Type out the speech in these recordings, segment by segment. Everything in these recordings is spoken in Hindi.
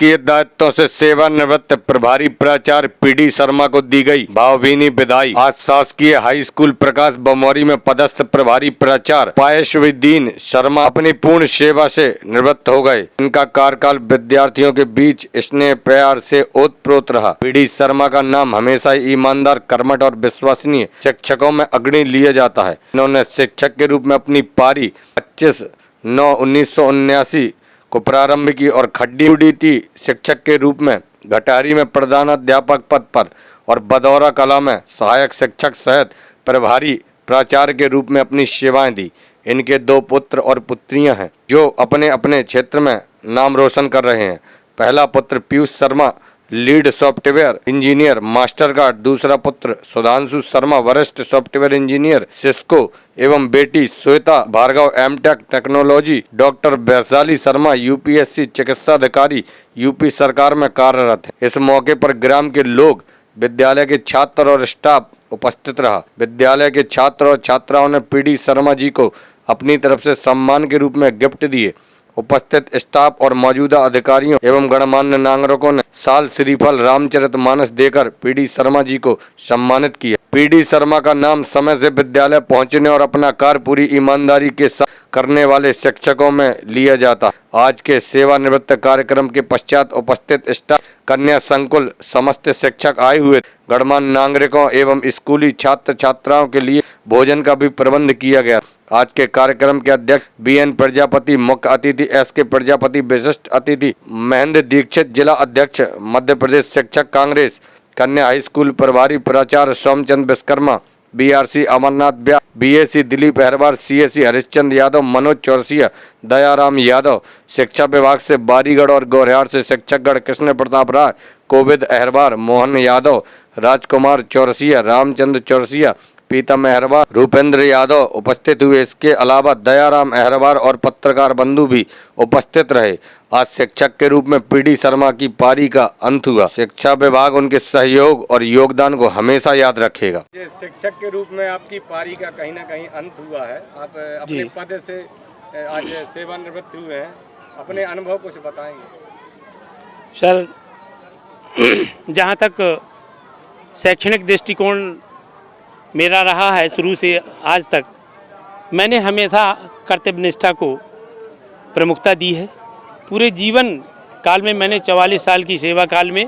शासकीय दायित्वों से सेवानिवृत्त प्रभारी प्राचार्य पीडी शर्मा को दी गई भावभीनी विदाई। आज शासकीय हाई स्कूल प्रकाश बमौरी में पदस्थ प्रभारी प्राचार्य पायशुद्दीन शर्मा अपनी पूर्ण सेवा से निवृत्त हो गए। इनका कार्यकाल विद्यार्थियों के बीच स्नेह प्यार से ओतप्रोत रहा। पीडी शर्मा का नाम हमेशा ईमानदार, कर्मठ और विश्वसनीय शिक्षकों में अग्रणी लिया जाता है। इन्होंने शिक्षक के रूप में अपनी पारी 25/9/1979 को प्रारंभ की और खड्डी शिक्षक के रूप में घटारी में प्रधानाध्यापक पद पर और बदौरा कला में सहायक शिक्षक सहित प्रभारी प्राचार्य के रूप में अपनी सेवाएं दी। इनके 2 पुत्र और पुत्रियां हैं जो अपने अपने क्षेत्र में नाम रोशन कर रहे हैं। पहला पुत्र Piyush Sharma lead software engineer master card, दूसरा पुत्र सुधांशु शर्मा वरिष्ठ सॉफ्टवेयर इंजीनियर सिस्को एवं बेटी Shweta Bhargava MTech technology. Doctor Vaishali Sharma UPSC चिकित्सा अधिकारी यूपी सरकार में कार्यरत है। इस मौके पर ग्राम के लोग, विद्यालय के छात्र और स्टाफ उपस्थित रहा। विद्यालय के छात्र और छात्राओं ने पीडी शर्मा जी को अपनी तरफ से सम्मान के रूप में गिफ्ट दिए। उपस्थित स्टाफ और मौजूदा अधिकारियों एवं गणमान्य नागरिकों ने साल श्रीफल रामचरितमानस देकर पीडी शर्मा जी को सम्मानित किया। पीडी शर्मा का नाम समय से विद्यालय पहुंचने और अपना कार्य पूरी ईमानदारी के साथ करने वाले शिक्षकों में लिया जाता। आज के सेवानिवृत्त कार्यक्रम के पश्चात उपस्थित स्टाफ, कन्या संकुल, समस्त शिक्षक आए हुए गणमान्य नागरिकों एवं स्कूली छात्र छात्राओं के लिए भोजन का भी प्रबंध किया गया। आज के कार्यक्रम के अध्यक्ष BN प्रजापति, मुख्य अतिथि SK प्रजापति, विशिष्ट अतिथि महेंद्र दीक्षित, जिला अध्यक्ष मध्य प्रदेश शिक्षक कांग्रेस, कन्या हाई स्कूल प्रभारी प्राचार्य सोमचंद विश्वकर्मा, BRC अमरनाथ व्यास, BAC दिलीप अहरवार, CAC हरिश्चंद्र यादव, मनोज चौरसिया, दयाराम यादव, शिक्षा विभाग से बारीगढ़ और गौरिहार से शिक्षकगण कृष्ण प्रताप राय, कोविद अहरवार, मोहन यादव, राजकुमार चौरसिया, रामचंद्र चौरसिया, पीतम अहरवार, रूपेंद्र यादव उपस्थित हुए। इसके अलावा दयाराम अहरवार और पत्रकार बंधु भी उपस्थित रहे। आज शिक्षक के रूप में पीडी शर्मा की पारी का अंत हुआ। शिक्षा विभाग उनके सहयोग और योगदान को हमेशा याद रखेगा। शिक्षक के रूप में आपकी पारी का कहीं ना कहीं अंत हुआ है। आप अपने पद से आज सेवानिवृत्त हुए हैं, अपने अनुभव कुछ बताएंगे? सर, जहाँ तक शैक्षणिक दृष्टिकोण मेरा रहा है शुरू से आज तक, मैंने हमेशा कर्तव्य निष्ठा को प्रमुखता दी है। पूरे जीवन काल में मैंने 44 साल की सेवा काल में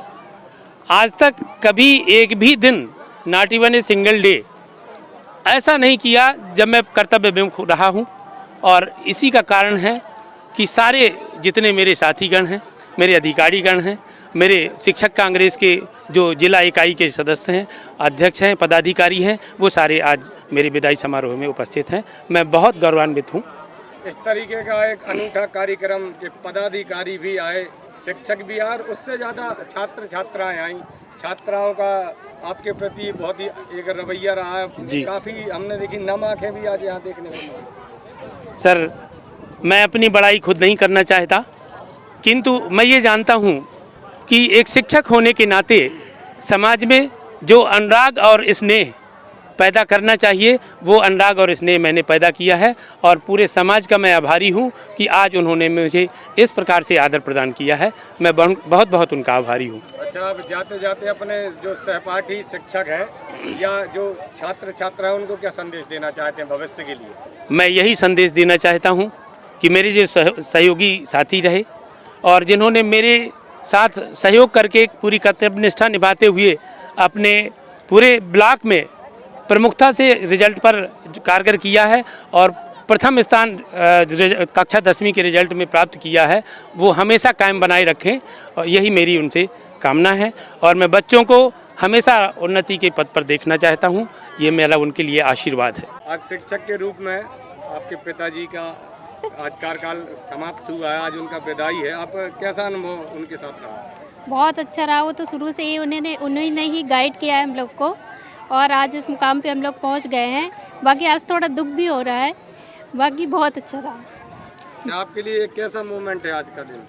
आज तक कभी एक भी दिन, not even a single day, ऐसा नहीं किया जब मैं कर्तव्य विमुख रहा हूँ। और इसी का कारण है कि सारे जितने मेरे साथीगण हैं, मेरे अधिकारीगण हैं, मेरे शिक्षक कांग्रेस के जो जिला इकाई के सदस्य हैं, अध्यक्ष हैं, पदाधिकारी हैं, वो सारे आज मेरे विदाई समारोह में उपस्थित हैं। मैं बहुत गौरवान्वित हूँ। इस तरीके का एक अनूठा कार्यक्रम के पदाधिकारी भी आए, शिक्षक भी आए और उससे ज़्यादा छात्र छात्राएं आई। छात्राओं का आपके प्रति बहुत ही एक रवैया रहा है। काफ़ी हमने देखी नम आँखें भी आज यहाँ देखने में। सर, मैं अपनी बड़ाई खुद नहीं करना चाहता, किंतु मैं ये जानता हूँ कि एक शिक्षक होने के नाते समाज में जो अनुराग और स्नेह पैदा करना चाहिए, वो अनुराग और स्नेह मैंने पैदा किया है। और पूरे समाज का मैं आभारी हूँ कि आज उन्होंने मुझे इस प्रकार से आदर प्रदान किया है। मैं बहुत बहुत उनका आभारी हूँ। अच्छा, आप जाते जाते अपने जो सहपाठी शिक्षक हैं या जो छात्र छात्रा हैं, उनको क्या संदेश देना चाहते हैं भविष्य के लिए? मैं यही संदेश देना चाहता हूँ कि मेरे जो सहयोगी साथी रहे और जिन्होंने मेरे साथ सहयोग करके पूरी कर्तव्य निष्ठा निभाते हुए अपने पूरे ब्लॉक में प्रमुखता से रिजल्ट पर कारगर किया है और प्रथम स्थान कक्षा 10वीं के रिजल्ट में प्राप्त किया है, वो हमेशा कायम बनाए रखें। और यही मेरी उनसे कामना है। और मैं बच्चों को हमेशा उन्नति के पद पर देखना चाहता हूँ। ये मेरा उनके लिए आशीर्वाद है। आज शिक्षक के रूप में आपके पिताजी का आज कार्यकाल समाप्त हुआ है, आज उनका विदाई है। आप कैसा अनुभव उनके साथ रहा? बहुत अच्छा रहा। वो तो शुरू से ही उन्होंने ही गाइड किया है हम लोग को और आज इस मुकाम पे हम लोग पहुंच गए हैं। बाकी आज थोड़ा दुख भी हो रहा है, बाकी बहुत अच्छा रहा। आपके लिए कैसा मोमेंट है आज का दिन?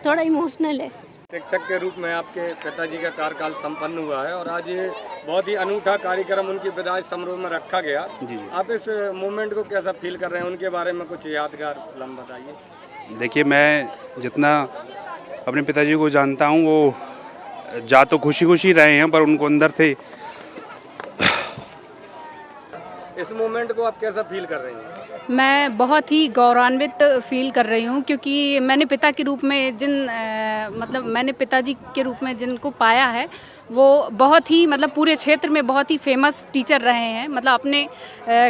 थोड़ा इमोशनल है। शिक्षक के रूप में आपके पिताजी का कार्यकाल संपन्न हुआ है और आज ये बहुत ही अनूठा कार्यक्रम उनकी विदाई समारोह में रखा गया। जी। आप इस मोमेंट को कैसा फील कर रहे हैं? उनके बारे में कुछ यादगार लम्हा बताइए। देखिए, मैं जितना अपने पिताजी को जानता हूँ। वो जा तो खुशी खुशी रहे हैं, पर उनको अंदर थे। इस मोमेंट को आप कैसा फील कर रही हैं? मैं बहुत ही गौरवान्वित फील कर रही हूँ, क्योंकि मैंने पिता के रूप में मतलब मैंने पिताजी के रूप में जिनको पाया है वो बहुत ही मतलब पूरे क्षेत्र में बहुत ही फेमस टीचर रहे हैं। मतलब अपने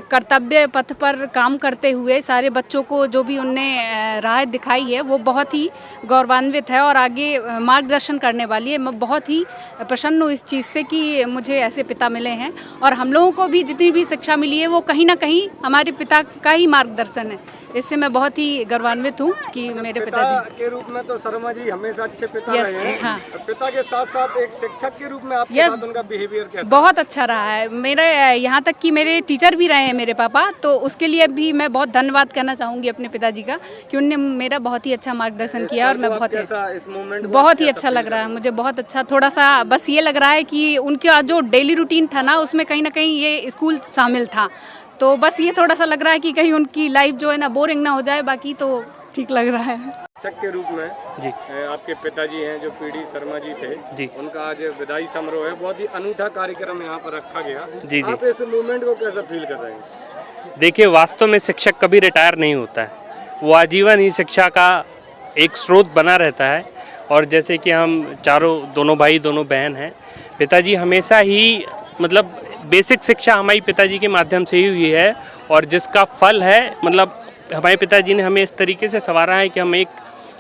कर्तव्य पथ पर काम करते हुए सारे बच्चों को जो भी उनने राह दिखाई है वो बहुत ही गौरवान्वित है और आगे मार्गदर्शन करने वाली है। मैं बहुत ही प्रसन्न हूँ इस चीज़ से कि मुझे ऐसे पिता मिले हैं, और हम लोगों को भी जितनी भी शिक्षा मिली है वो कहीं ना कहीं हमारे पिता का ही मार्गदर्शन है। इससे मैं बहुत ही गौरवान्वित हूँ कि मेरे पिताजी के रूप में तो शर्मा जी हमेशा अच्छे पिता रहे हैं। हाँ। पिता के साथ साथ एक शिक्षक के रूप में आपके साथ उनका बिहेवियर कैसा? बहुत अच्छा रहा है। मेरे यहाँ तक कि मेरे टीचर भी रहे हैं मेरे पापा, तो उसके लिए भी मैं बहुत धन्यवाद करना चाहूँगी अपने पिताजी का कि उनने मेरा बहुत ही अच्छा मार्गदर्शन किया। और मैं बहुत ही अच्छा लग रहा है मुझे, बहुत अच्छा। थोड़ा सा बस ये लग रहा है कि उनका जो डेली रूटीन था ना उसमें कहीं ना कहीं ये स्कूल शामिल था, तो बस ये थोड़ा सा लग रहा है कि कहीं उनकी लाइफ जो है ना बोरिंग ना हो जाए, बाकी तो ठीक लग रहा है। शिक्षक के रूप में जी आपके पिताजी हैं जो पीडी शर्मा जी थे जी, उनका आज विदाई समारोह है। बहुत ही अनूठा कार्यक्रम यहाँ पर रखा गया। जी जी। आप इस मूवमेंट को कैसा फील कर रहे हैं? देखिए, वास्तव में शिक्षक कभी रिटायर नहीं होता है, वो आजीवन ही शिक्षा का एक स्रोत बना रहता है। और जैसे कि हम दोनों भाई दोनों बहन हैं, पिताजी हमेशा ही मतलब बेसिक शिक्षा हमारी पिताजी के माध्यम से ही हुई है, और जिसका फल है मतलब हमारे पिताजी ने हमें इस तरीके से संवारा है कि हम एक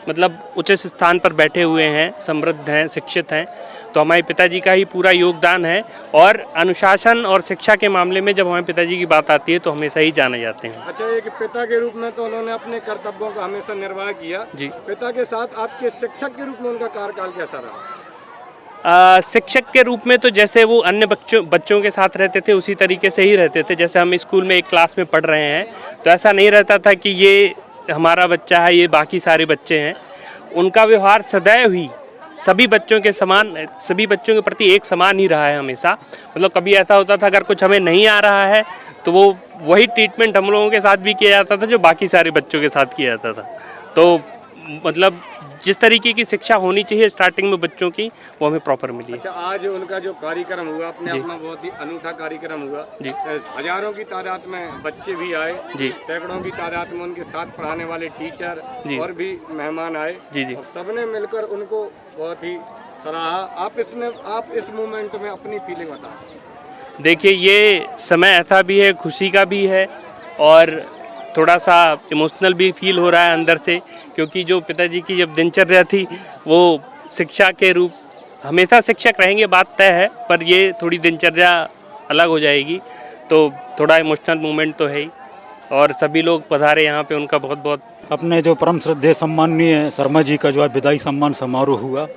मतलब उच्च स्थान पर बैठे हुए हैं, समृद्ध हैं, शिक्षित हैं। तो हमारे पिताजी का ही पूरा योगदान है। और अनुशासन और शिक्षा के मामले में जब हमारे पिताजी की बात आती है तो हमेशा ही जाने जाते हैं। अच्छा, एक पिता के रूप में तो उन्होंने अपने कर्तव्यों का हमेशा निर्वाह किया जी। पिता के साथ आपके शिक्षक के रूप में उनका कार्यकाल कैसा रहा? शिक्षक के रूप में तो जैसे वो अन्य बच्चों के साथ रहते थे उसी तरीके से ही रहते थे। जैसे हम स्कूल में एक क्लास में पढ़ रहे हैं तो ऐसा नहीं रहता था कि ये हमारा बच्चा है, ये बाकी सारे बच्चे हैं। उनका व्यवहार सदैव ही सभी बच्चों के प्रति एक समान ही रहा है हमेशा। मतलब कभी ऐसा होता था अगर कुछ हमें नहीं आ रहा है तो वो वही ट्रीटमेंट हम लोगों के साथ भी किया जाता था जो बाकी सारे बच्चों के साथ किया जाता था। तो मतलब जिस तरीके की शिक्षा होनी चाहिए स्टार्टिंग में बच्चों की, वो हमें प्रॉपर मिली है। अच्छा, आज उनका जो कार्यक्रम हुआ अपने अपना बहुत ही अनूठा कार्यक्रम हुआ जी। हजारों की तादाद में बच्चे भी आए जी, सैकड़ों की तादाद में उनके साथ पढ़ाने वाले टीचर जी। और भी मेहमान आए जी जी। और सबने मिलकर उनको बहुत ही सराहा। आप इस मूवमेंट में अपनी फीलिंग बताओ। देखिए, ये समय ऐसा भी है, खुशी का भी है और थोड़ा सा इमोशनल भी फील हो रहा है अंदर से, क्योंकि जो पिताजी की जब दिनचर्या थी वो शिक्षा के रूप हमेशा शिक्षक रहेंगे, बात तय है, पर ये थोड़ी दिनचर्या अलग हो जाएगी तो थोड़ा इमोशनल मूवमेंट तो है ही। और सभी लोग पधारे यहाँ पे, उनका बहुत बहुत अपने जो परम श्रद्धेय सम्माननीय शर्मा जी का जो है विदाई सम्मान समारोह हुआ,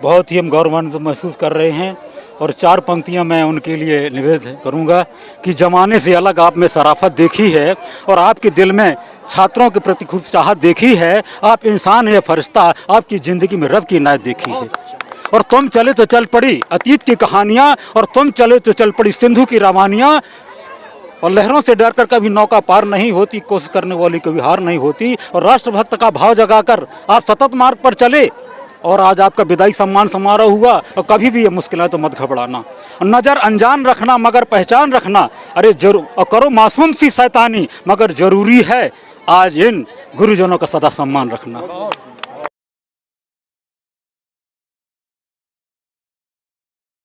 बहुत ही हम गौरवान्वित महसूस कर रहे हैं। और 4 पंक्तियां मैं उनके लिए निवेदन करूंगा कि जमाने से अलग आप में शराफत देखी है और आपके दिल में छात्रों के प्रति खूब चाहत देखी है। आप इंसान है फरिश्ता, आपकी ज़िंदगी में रब की इनायत देखी है। और तुम चले तो चल पड़ी अतीत की कहानियाँ, और तुम चले तो चल पड़ी सिंधु की रवानियाँ। और लहरों से डरकर कभी नौका पार नहीं होती, कोशिश करने वाली कभी हार नहीं होती। और राष्ट्रभक्त का भाव जगाकर आप सतत मार्ग पर चले, और आज आपका विदाई सम्मान समारोह हुआ। और कभी भी ये मुश्किल है तो मत घबराना, नज़र अनजान रखना मगर पहचान रखना। अरे जरूर और करो मासूम सी शैतानी, मगर ज़रूरी है आज इन गुरुजनों का सदा सम्मान रखना।